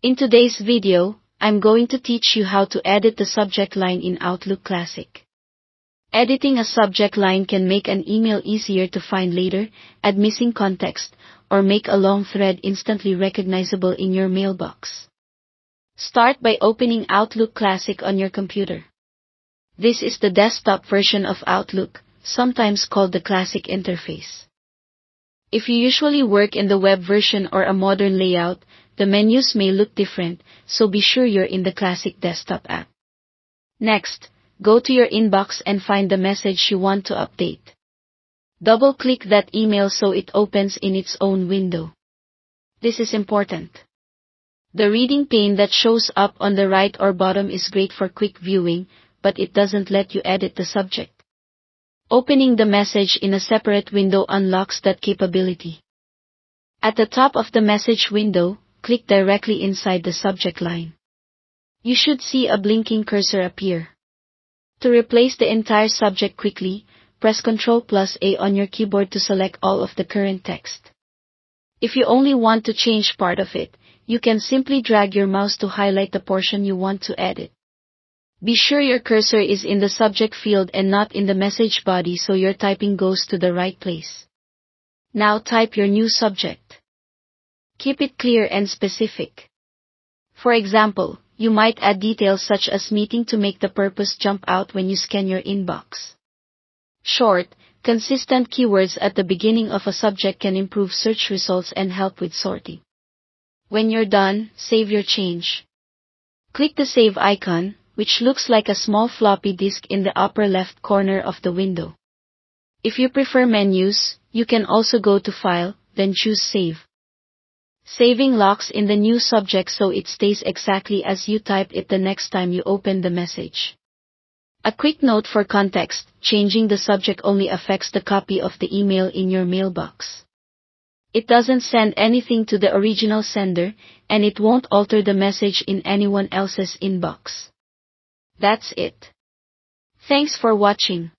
In today's video, I'm going to teach you how to edit the subject line in Outlook Classic. Editing a subject line can make an email easier to find later, add missing context, or make a long thread instantly recognizable in your mailbox. Start by opening Outlook Classic on your computer. This is the desktop version of Outlook, sometimes called the Classic interface. If you usually work in the web version or a modern layout, the menus may look different, so be sure you're in the Classic desktop app. Next, go to your inbox and find the message you want to update. Double-click that email so it opens in its own window. This is important. The reading pane that shows up on the right or bottom is great for quick viewing, but it doesn't let you edit the subject. Opening the message in a separate window unlocks that capability. At the top of the message window, click directly inside the subject line. You should see a blinking cursor appear. To replace the entire subject quickly, press Ctrl+A on your keyboard to select all of the current text. If you only want to change part of it, you can simply drag your mouse to highlight the portion you want to edit. Be sure your cursor is in the subject field and not in the message body so your typing goes to the right place. Now type your new subject. Keep it clear and specific. For example, you might add details such as meeting to make the purpose jump out when you scan your inbox. Short, consistent keywords at the beginning of a subject can improve search results and help with sorting. When you're done, save your change. Click the Save icon, which looks like a small floppy disk in the upper left corner of the window. If you prefer menus, you can also go to File, then choose Save. Saving locks in the new subject so it stays exactly as you typed it the next time you open the message. A quick note for context, changing the subject only affects the copy of the email in your mailbox. It doesn't send anything to the original sender, and it won't alter the message in anyone else's inbox. That's it. Thanks for watching.